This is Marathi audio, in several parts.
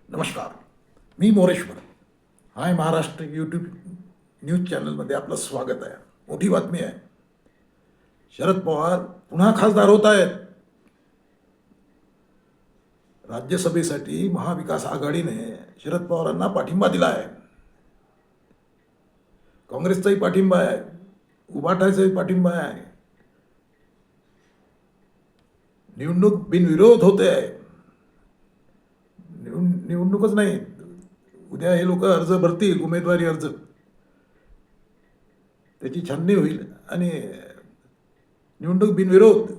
नमस्कार. मी मोरेश्वर. हाय महाराष्ट्र यूट्यूब न्यूज चॅनलमध्ये आपलं स्वागत आहे. मोठी बातमी आहे. शरद पवार पुन्हा खासदार होत आहेत. राज्यसभेसाठी महाविकास आघाडीने शरद पवारांना पाठिंबा दिला आहे. काँग्रेसचाही पाठिंबा आहे, उभाटाचाही पाठिंबा आहे. निवडणूक बिनविरोध होते आहे. निवडणूकच नाही, उद्या हे लोक अर्ज भरतील, उमेदवारी अर्ज, त्याची छाननी होईल आणि निवडणूक बिनविरोध.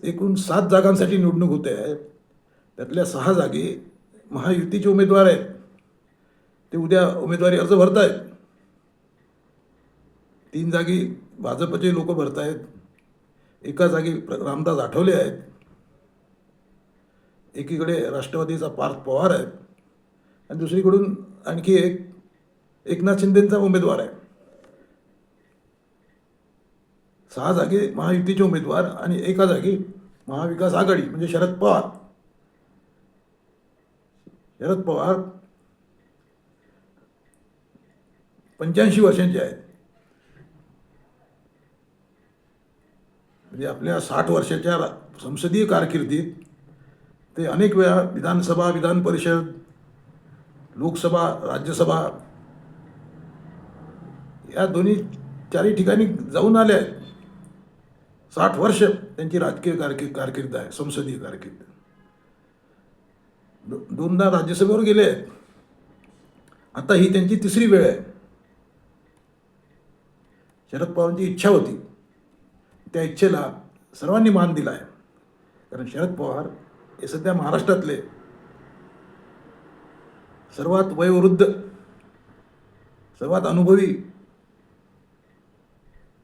एकूण 7 जागांसाठी निवडणूक होते आहे. त्यातल्या 6 जागी महायुतीचे उमेदवार आहेत, ते उद्या उमेदवारी अर्ज भरतायत. 3 जागी भाजपचे लोक भरतायत. एका जागी रामदास आठवले आहेत. एकीकडे राष्ट्रवादीचा पार्थ पवार आहे आणि दुसरीकडून आणखी एक एकनाथ शिंदेंचा उमेदवार आहे. 6 जागी महायुतीचे उमेदवार आणि एका जागी महाविकास आघाडी म्हणजे शरद पवार. शरद पवार 85 वर्षांचे आहेत. म्हणजे आपल्या 60 वर्षाच्या संसदीय कारकिर्दीत ते अनेक वेळा विधानसभा, विधान परिषद, लोकसभा, राज्यसभा या चारही ठिकाणी जाऊन आले आहेत. 60 वर्ष त्यांची राजकीय कारकीर्द आहे, संसदीय कारकीर्द. 2दा राज्यसभेवर गेले आहेत. आता ही त्यांची 3री वेळ आहे. शरद पवारांची इच्छा होती, त्या इच्छेला सर्वांनी मान दिला आहे. कारण शरद पवार हे सध्या महाराष्ट्रातले सर्वात वयोवृद्ध, सर्वात अनुभवी,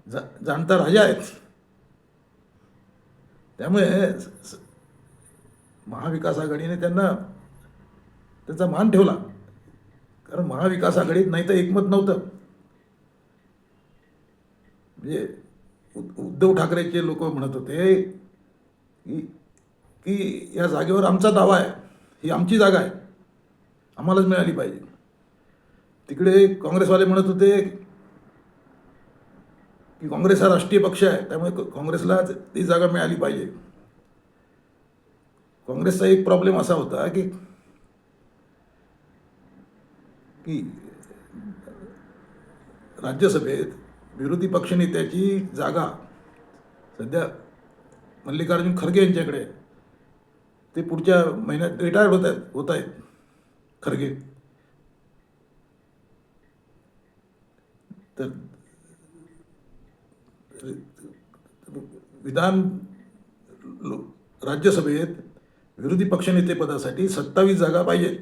जाणता राजा आहेत. त्यामुळे महाविकास आघाडीने त्यांचा मान ठेवला. कारण महाविकास आघाडीत नाही तर एकमत नव्हतं. म्हणजे उद्धव ठाकरेचे लोक म्हणत होते की या जागेवर आमचा दावा आहे, ही आमची जागा आहे, आम्हालाच मिळाली पाहिजे. तिकडे काँग्रेसवाले म्हणत होते की काँग्रेस हा राष्ट्रीय पक्ष आहे, त्यामुळे काँग्रेसला ती जागा मिळाली पाहिजे. काँग्रेसचा एक प्रॉब्लेम असा होता की राज्यसभेत विरोधी पक्षनेत्याची जागा सध्या मल्लिकार्जुन खरगे यांच्याकडे आहे. ते पुढच्या महिन्यात रिटायर होत आहेत खरगे. तर राज्यसभेत विरोधी पक्षनेतेपदासाठी 27 जागा पाहिजे.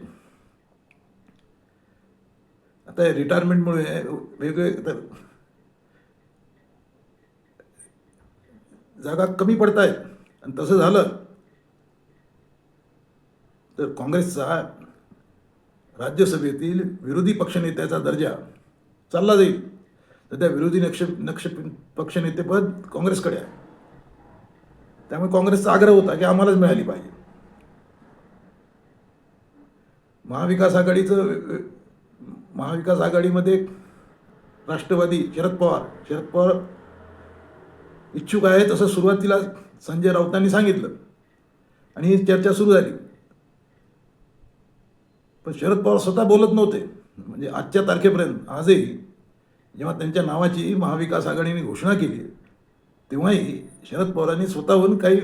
आता रिटायरमेंटमुळे वेगवेगळे जागा कमी पडत आहेत. आणि तसं झालं तर काँग्रेसचा राज्यसभेतील विरोधी पक्षनेत्याचा दर्जा चालला जाईल. सध्या विरोधी पक्षनेतेपद काँग्रेसकडे आहे. त्यामुळे काँग्रेसचा आग्रह होता की आम्हालाच मिळाली पाहिजे. महाविकास आघाडीमध्ये राष्ट्रवादी शरद पवार इच्छुक आहेत असं सुरुवातीला संजय राऊतांनी सांगितलं आणि ही चर्चा सुरू झाली. पण शरद पवार स्वतः बोलत नव्हते. म्हणजे आजच्या तारखेपर्यंत आजही जेव्हा त्यांच्या नावाची महाविकास आघाडीने घोषणा केली तेव्हाही शरद पवारांनी स्वतःहून काही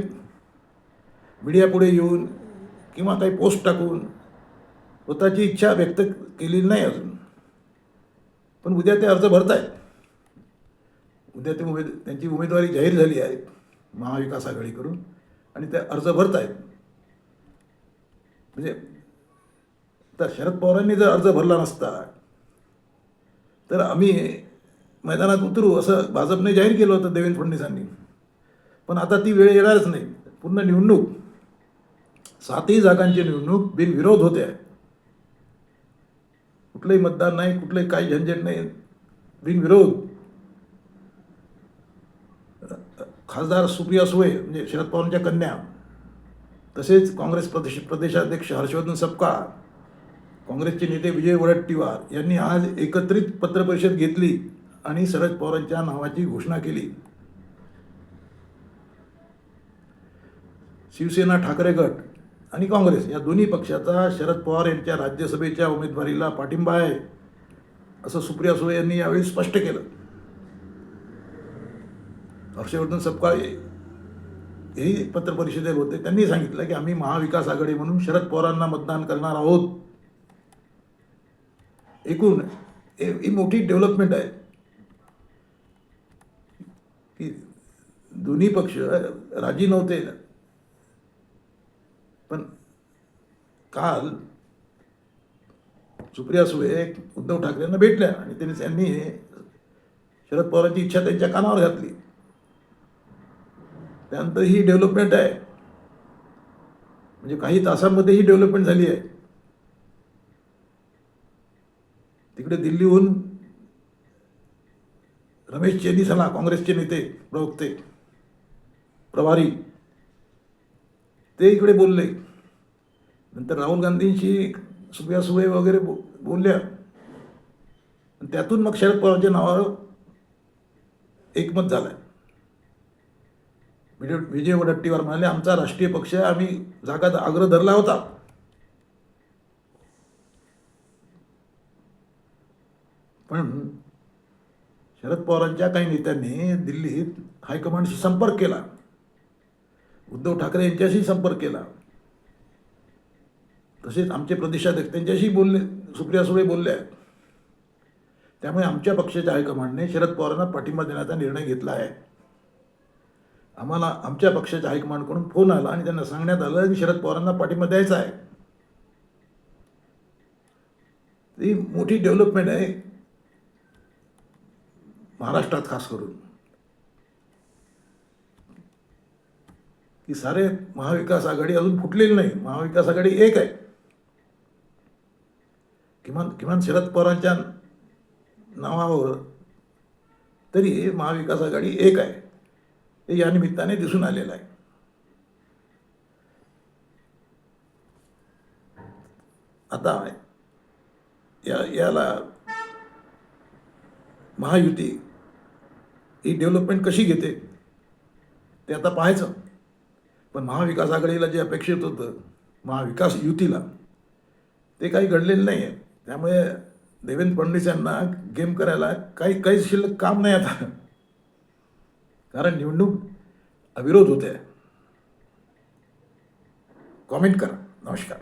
मीडियापुढे येऊन किंवा काही पोस्ट टाकून स्वतःची इच्छा व्यक्त केलेली नाही अजून. पण उद्या ते अर्ज भरत आहेत. उद्या त्यांची उमेदवारी जाहीर झाली आहे महाविकास आघाडीकडून आणि ते अर्ज भरत आहेत. म्हणजे तर शरद पवारांनी जर अर्ज भरला नसता तर आम्ही मैदानात उतरू असं भाजपने जाहीर केलं होतं, देवेंद्र फडणवीसांनी. पण आता ती वेळ येणारच नाही. पूर्ण निवडणूक 7ही जागांची निवडणूक बिनविरोध होते आहे. कुठलंही मतदान नाही, कुठलंही काही झंझट नाही, बिनविरोध. खासदार सुप्रिया सुळे म्हणजे शरद पवारांच्या कन्या तसेच काँग्रेस प्रदेशाध्यक्ष हर्षवर्धन सपकाळ, काँग्रेसचे नेते विजय वडेट्टीवार यांनी आज एकत्रित पत्रपरिषद घेतली आणि शरद पवारांच्या नावाची घोषणा केली. शिवसेना, ठाकरे गट आणि काँग्रेस या दोन्ही पक्षाचा शरद पवार यांच्या राज्यसभेच्या उमेदवारीला पाठिंबा आहे, असं सुप्रिया सुळे यांनी यावेळी स्पष्ट केलं. हर्षवर्धन सपकाळ हेही पत्रपरिषदेत होते. त्यांनी सांगितलं की आम्ही महाविकास आघाडी म्हणून शरद पवारांना मतदान करणार आहोत. एकूण ही मोठी डेव्हलपमेंट आहे की दोन्ही पक्ष राजी नव्हते, पण काल सुप्रिया सुळे उद्धव ठाकरेंना भेटल्या आणि त्यांनी शरद पवारांची इच्छा त्यांच्या कानावर घातली. त्यानंतर ही डेव्हलपमेंट आहे, म्हणजे काही तासांमध्ये ही डेव्हलपमेंट झाली आहे. तिकडे दिल्लीहून रमेश चेन्नीसला, काँग्रेसचे नेते, प्रवक्ते, प्रभारी, ते इकडे बोलले. नंतर राहुल गांधींशी सुप्रिया सुळे वगैरे बोलल्या. त्यातून मग शरद पवारांच्या नावावर एकमत झालं. विजय वडेट्टीवार म्हणाले, आमचा राष्ट्रीय पक्ष आम्ही जागा आग्रह धरला होता, पण शरद पवारांच्या काही नेत्यांनी दिल्लीत हायकमांडशी संपर्क केला, उद्धव ठाकरे यांच्याशी संपर्क केला, तसेच आमचे प्रदेशाध्यक्ष त्यांच्याशी बोलले, सुप्रिया सुळे बोलल्या. त्यामुळे आमच्या पक्षाच्या हायकमांडने शरद पवारांना पाठिंबा देण्याचा निर्णय घेतला आहे. आम्हाला आमच्या पक्षाच्या हायकमांडकडून फोन आला आणि त्यांना सांगण्यात आलं की शरद पवारांना पाठिंबा द्यायचा आहे. ही मोठी डेव्हलपमेंट आहे महाराष्ट्रात, खास करून की सारे महाविकास आघाडी अजून फुटलेली नाही. महाविकास आघाडी एक आहे. किमान शरद पवारांच्या नावावर तरी महाविकास आघाडी एक आहे, हे या निमित्ताने दिसून आलेलं आहे. आता याला महायुती ही डेव्हलपमेंट कशी घेते ते आता पाहायचं. पण महाविकास आघाडीला जे अपेक्षित होतं, महाविकास युतीला, ते काही घडलेलं नाही आहे. त्यामुळे देवेंद्र फडणवीस यांना गेम करायला काही शिल्लक काम नाही आता, कारण निवडणूक अविरोध होते. कॉमेंट करा. नमस्कार.